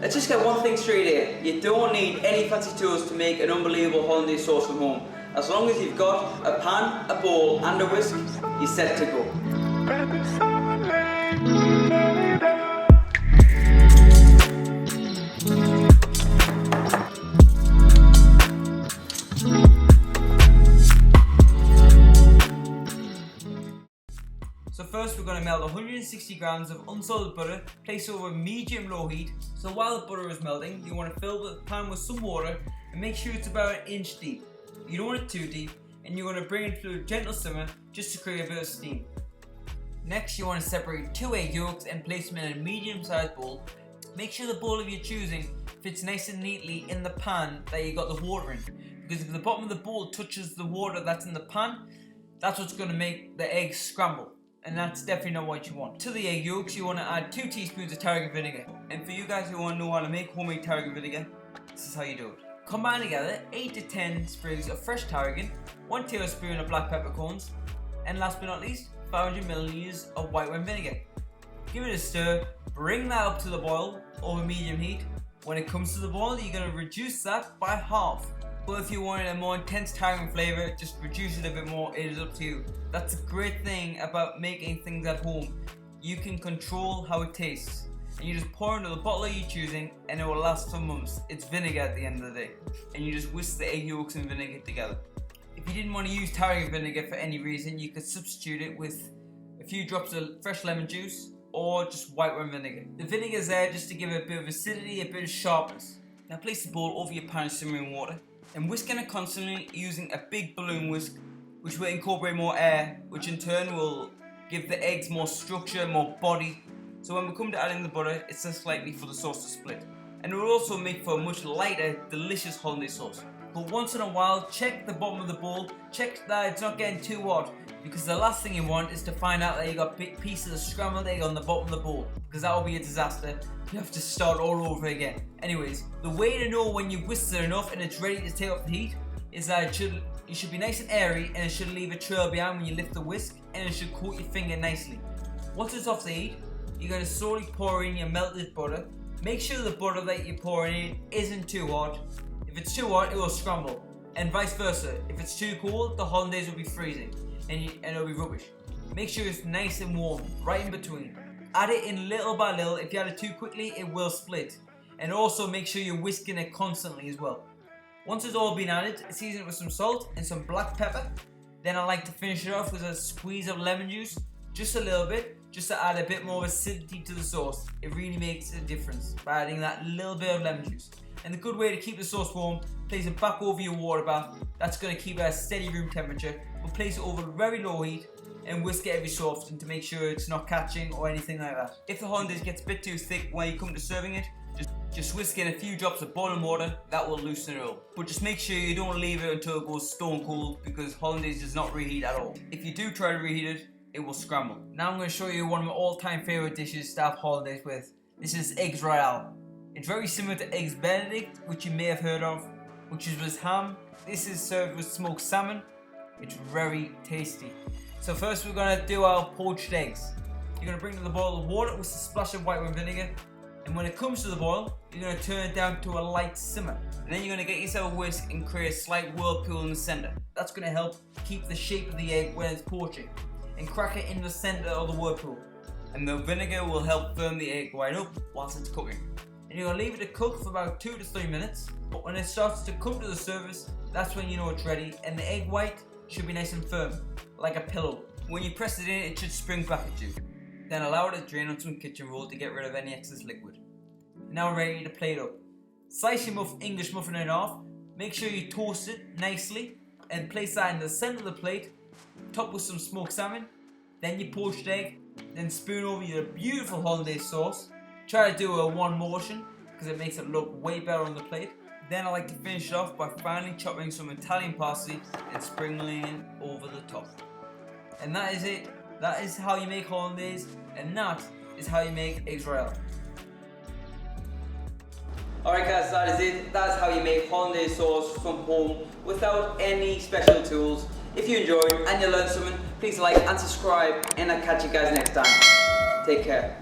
Let's just get one thing straight here. You don't need any fancy tools to make an unbelievable hollandaise sauce from home. As long as you've got a pan, a bowl and a whisk, you're set to go. So first we're going to melt 160 grams of unsalted butter, place over medium-low heat. So while the butter is melting, you want to fill the pan with some water and make sure it's about 1 inch deep. You don't want it too deep, and you want to bring it to a gentle simmer just to create a bit of steam. Next you want to separate 2 egg yolks and place them in a medium-sized bowl. Make sure the bowl of your choosing fits nice and neatly in the pan that you got the water in, because if the bottom of the bowl touches the water that's in the pan, that's what's going to make the eggs scramble. And that's definitely not what you want. To the egg yolks, you want to add 2 teaspoons of tarragon vinegar. And for you guys who want to know how to make homemade tarragon vinegar, this is how you do it. Combine together 8 to 10 sprigs of fresh tarragon, 1 tablespoon of black peppercorns, and last but not least, 500 milliliters of white wine vinegar. Give it a stir, bring that up to the boil over medium heat. When it comes to the boil, you're going to reduce that by half. But if you wanted a more intense tarragon flavour, just reduce it a bit more, it is up to you. That's a great thing about making things at home. You can control how it tastes. And you just pour into the bottle you're choosing and it will last for months. It's vinegar at the end of the day. And you just whisk the egg yolks and vinegar together. If you didn't want to use tarragon vinegar for any reason, you could substitute it with a few drops of fresh lemon juice or just white wine vinegar. The vinegar is there just to give it a bit of acidity, a bit of sharpness. Now place the bowl over your pan of simmering water and whisking it constantly using a big balloon whisk, which will incorporate more air, which in turn will give the eggs more structure, more body. So when we come to adding the butter, it's less likely for the sauce to split. And it will also make for a much lighter, delicious hollandaise sauce. But once in a while, check the bottom of the bowl, check that it's not getting too hot, because the last thing you want is to find out that you got big pieces of scrambled egg on the bottom of the bowl, because that will be a disaster. You have to start all over again. Anyways, the way to know when you've whisked it enough and it's ready to take off the heat is that it should be nice and airy, and it should leave a trail behind when you lift the whisk, and it should coat your finger nicely. Once it's off the heat, you're going to slowly pour in your melted butter. Make sure the butter that you're pouring in isn't too hot. If it's too hot, it will scramble, and vice versa. If it's too cold, the hollandaise will be freezing and it'll be rubbish. Make sure it's nice and warm, right in between. Add it in little by little. If you add it too quickly, it will split. And also make sure you're whisking it constantly as well. Once it's all been added, season it with some salt and some black pepper. Then I like to finish it off with a squeeze of lemon juice, just a little bit, just to add a bit more acidity to the sauce. It really makes a difference by adding that little bit of lemon juice. And the good way to keep the sauce warm, place it back over your water bath. That's going to keep it at a steady room temperature. But place it over very low heat and whisk it every so often to make sure it's not catching or anything like that. If the hollandaise gets a bit too thick when you come to serving it, just whisk in a few drops of boiling water. That will loosen it up. But just make sure you don't leave it until it goes stone cold, because hollandaise does not reheat at all. If you do try to reheat it, it will scramble. Now I'm going to show you one of my all-time favourite dishes to have hollandaise with. This is eggs royale. It's very similar to eggs benedict, which you may have heard of, which is with ham. This is served with smoked salmon. It's very tasty. So first we're going to do our poached eggs. You're going to bring to the boil of water with a splash of white wine vinegar. And when it comes to the boil, you're going to turn it down to a light simmer. And then you're going to get yourself a whisk and create a slight whirlpool in the center. That's going to help keep the shape of the egg when it's poaching. And crack it in the center of the whirlpool. And the vinegar will help firm the egg right up whilst it's cooking. And you're going to leave it to cook for about 2 to 3 minutes. But when it starts to come to the surface, that's when you know it's ready. And the egg white should be nice and firm, like a pillow. When you press it in, it should spring back at you. Then allow it to drain on some kitchen roll to get rid of any excess liquid. Now ready to plate up. Slice your English muffin in half. Make sure you toast it nicely and place that in the center of the plate. Top with some smoked salmon, then your poached egg, then spoon over your beautiful hollandaise sauce. Try to do a one motion because it makes it look way better on the plate. Then I like to finish it off by finally chopping some Italian parsley and sprinkling it over the top. And that is it. That is how you make hollandaise, and that is how you make eggs royale. Alright guys, that is it. That's how you make hollandaise sauce from home without any special tools. If you enjoyed and you learned something, please like and subscribe, and I'll catch you guys next time. Take care.